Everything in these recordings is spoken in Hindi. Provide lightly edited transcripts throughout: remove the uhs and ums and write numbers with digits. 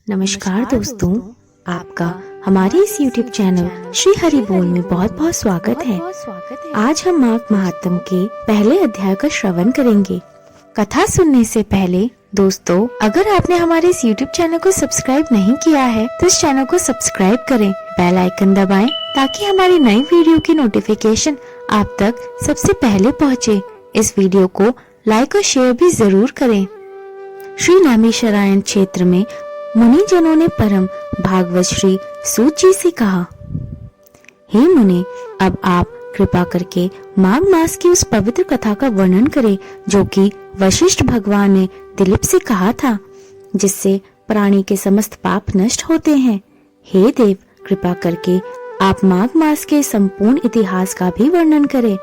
नमस्कार दोस्तों, आपका हमारे इस YouTube चैनल श्री हरि बोल में बहुत बहुत स्वागत है। आज हम माघ महात्म के पहले अध्याय का श्रवण करेंगे। कथा सुनने से पहले दोस्तों, अगर आपने हमारे इस YouTube चैनल को सब्सक्राइब नहीं किया है तो इस चैनल को सब्सक्राइब करें, बेल आइकन दबाएं ताकि हमारी नई वीडियो की नोटिफिकेशन आप तक सबसे पहले पहुँचे। इस वीडियो को लाइक और शेयर भी जरूर करें। श्री नैमिषारण्य क्षेत्र में मुनि जनों ने परम भागवत श्री सूत जी से कहा, हे मुनि, अब आप कृपा करके माघ मास की उस पवित्र कथा का वर्णन करें जो कि वशिष्ठ भगवान ने दिलीप से कहा था, जिससे प्राणी के समस्त पाप नष्ट होते हैं। हे देव, कृपा करके आप माघ मास के संपूर्ण इतिहास का भी वर्णन करें।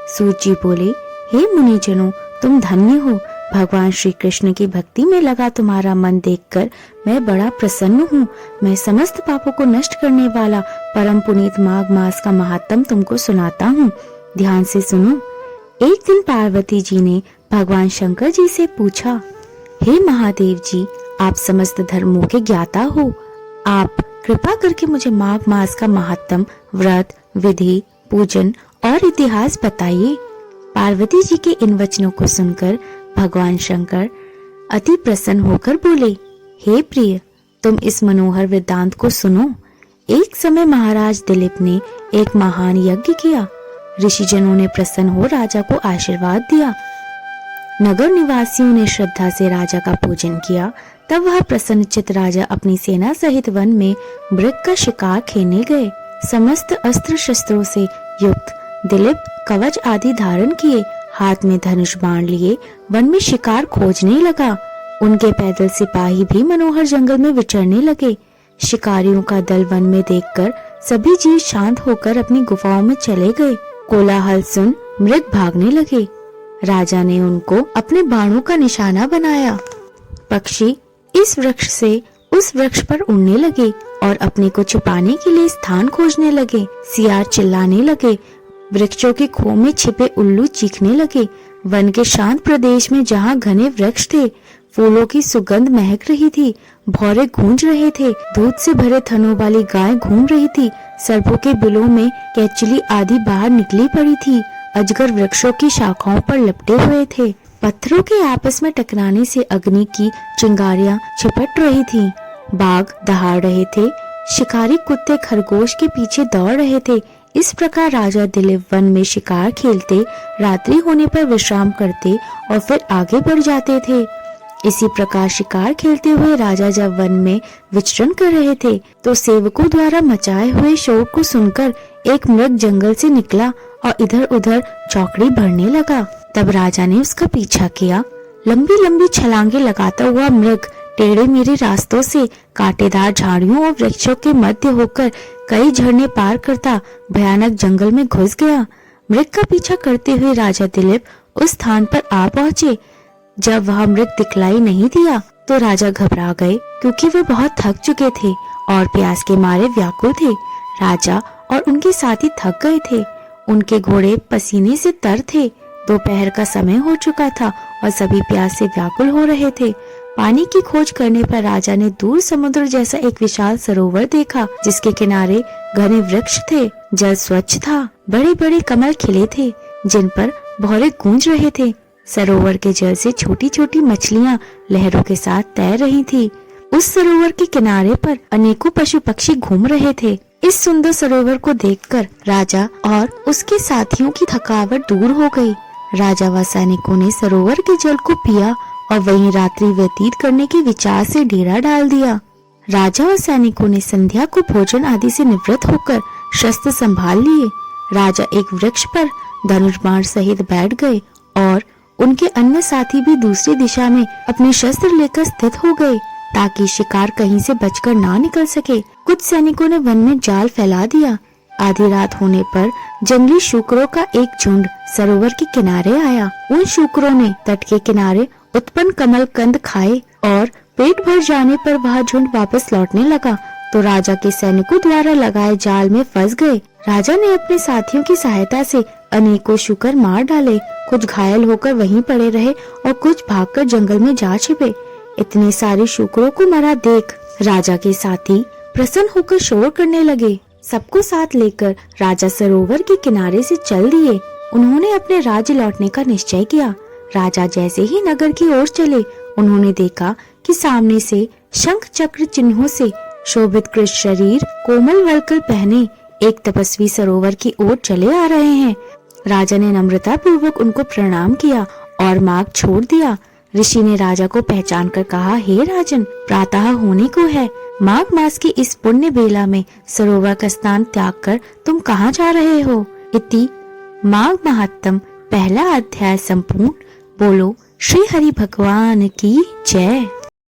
सूत जी बोले, हे मुनि जनों, तुम धन्य हो। भगवान श्री कृष्ण की भक्ति में लगा तुम्हारा मन देखकर मैं बड़ा प्रसन्न हूँ। मैं समस्त पापों को नष्ट करने वाला परम पुनीत माघ मास का महात्म तुमको सुनाता हूँ। ध्यान से सुनो। एक दिन पार्वती जी ने भगवान शंकर जी से पूछा, हे महादेव जी, आप समस्त धर्मों के ज्ञाता हो, आप कृपा करके मुझे माघ मास का महात्म, व्रत, विधि, पूजन और इतिहास बताइए। पार्वती जी के इन वचनों को सुनकर भगवान शंकर अति प्रसन्न होकर बोले, हे प्रिय, तुम इस मनोहर वृत्तांत को सुनो। एक समय महाराज दिलीप ने एक महान यज्ञ किया। ऋषिजनों ने प्रसन्न हो राजा को आशीर्वाद दिया। नगर निवासियों ने श्रद्धा से राजा का पूजन किया। तब वह प्रसन्नचित्त राजा अपनी सेना सहित वन में मृग का शिकार खेलने गए। समस्त अस्त्र शस्त्रों से युक्त दिलीप कवच आदि धारण किए, हाथ में धनुष बाण लिए वन में शिकार खोजने लगा। उनके पैदल सिपाही भी मनोहर जंगल में विचरने लगे। शिकारियों का दल वन में देखकर सभी जीव शांत होकर अपनी गुफाओं में चले गए। कोलाहल सुन मृग भागने लगे। राजा ने उनको अपने बाणों का निशाना बनाया। पक्षी इस वृक्ष से उस वृक्ष पर उड़ने लगे और अपने को छुपाने के लिए स्थान खोजने लगे। सियार चिल्लाने लगे। वृक्षों के खो में छिपे उल्लू चीखने लगे। वन के शांत प्रदेश में जहाँ घने वृक्ष थे, फूलों की सुगंध महक रही थी। भौरे गूंज रहे थे। दूध से भरे थनों वाली गाय घूम रही थी। सर्पों के बिलों में केचली आदि बाहर निकली पड़ी थी। अजगर वृक्षों की शाखाओं पर लपटे हुए थे। पत्थरों के आपस में टकराने से अग्नि की चिंगारियां छिपट रही थी। बाघ दहाड़ रहे थे। शिकारी कुत्ते खरगोश के पीछे दौड़ रहे थे। इस प्रकार राजा दिलीप वन में शिकार खेलते, रात्रि होने पर विश्राम करते और फिर आगे बढ़ जाते थे। इसी प्रकार शिकार खेलते हुए राजा जब वन में विचरण कर रहे थे तो सेवकों द्वारा मचाए हुए शोर को सुनकर एक मृग जंगल से निकला और इधर उधर चौकड़ी भरने लगा। तब राजा ने उसका पीछा किया। लंबी लंबी छलांगे लगाता हुआ मृग टेढ़े मेढ़े रास्तों से कांटेदार झाड़ियों और वृक्षों के मध्य होकर कई झरने पार करता भयानक जंगल में घुस गया। मृग का पीछा करते हुए राजा दिलीप उस स्थान पर आ पहुँचे। जब वह मृग दिखलाई नहीं दिया तो राजा घबरा गए, क्योंकि वे बहुत थक चुके थे और प्यास के मारे व्याकुल थे। राजा और उनके साथी थक गए थे। उनके घोड़े पसीने से तर थे। दोपहर का समय हो चुका था और सभी प्यास से व्याकुल हो रहे थे। पानी की खोज करने पर राजा ने दूर समुद्र जैसा एक विशाल सरोवर देखा, जिसके किनारे घने वृक्ष थे। जल स्वच्छ था। बड़े बड़े कमल खिले थे, जिन पर भौरे गूंज रहे थे। सरोवर के जल से छोटी छोटी मछलियां लहरों के साथ तैर रही थी। उस सरोवर के किनारे पर अनेकों पशु पक्षी घूम रहे थे। इस सुंदर सरोवर को देखकर राजा और उसके साथियों की थकावट दूर हो गई। राजा व सैनिकों ने सरोवर के जल को पिया और वहीं रात्रि व्यतीत करने के विचार से डेरा डाल दिया। राजा और सैनिकों ने संध्या को भोजन आदि से निवृत्त होकर शस्त्र संभाल लिए। राजा एक वृक्ष पर धनुष बाण सहित बैठ गए और उनके अन्य साथी भी दूसरी दिशा में अपने शस्त्र लेकर स्थित हो गए, ताकि शिकार कहीं से बचकर ना निकल सके। कुछ सैनिकों ने वन में जाल फैला दिया। आधी रात होने पर जंगली शूकरों का एक झुंड सरोवर के किनारे आया। उन शूकरों ने तट के किनारे उत्पन्न कमल कंद खाए और पेट भर जाने पर वह झुंड वापस लौटने लगा तो राजा के सैनिकों द्वारा लगाए जाल में फंस गए। राजा ने अपने साथियों की सहायता से अनेकों शूकर मार डाले। कुछ घायल होकर वहीं पड़े रहे और कुछ भागकर जंगल में जा छिपे। इतने सारे शूकरों को मरा देख राजा के साथी प्रसन्न होकर शोर करने लगे। सबको साथ लेकर राजा सरोवर के किनारे से चल दिए। उन्होंने अपने राज्य लौटने का निश्चय किया। राजा जैसे ही नगर की ओर चले, उन्होंने देखा कि सामने से शंख चक्र चिन्हों से शोभित कृष्ण शरीर, कोमल वल्कल पहने एक तपस्वी सरोवर की ओर चले आ रहे हैं। राजा ने नम्रता पूर्वक उनको प्रणाम किया और मार्ग छोड़ दिया। ऋषि ने राजा को पहचान कर कहा, हे राजन, प्रातः होने को है। माघ मास की इस पुण्य बेला में सरोवर का स्नान त्याग कर तुम कहाँ जा रहे हो? इति माघ महात्म पहला अध्याय संपूर्ण। बोलो श्री हरि भगवान की जय।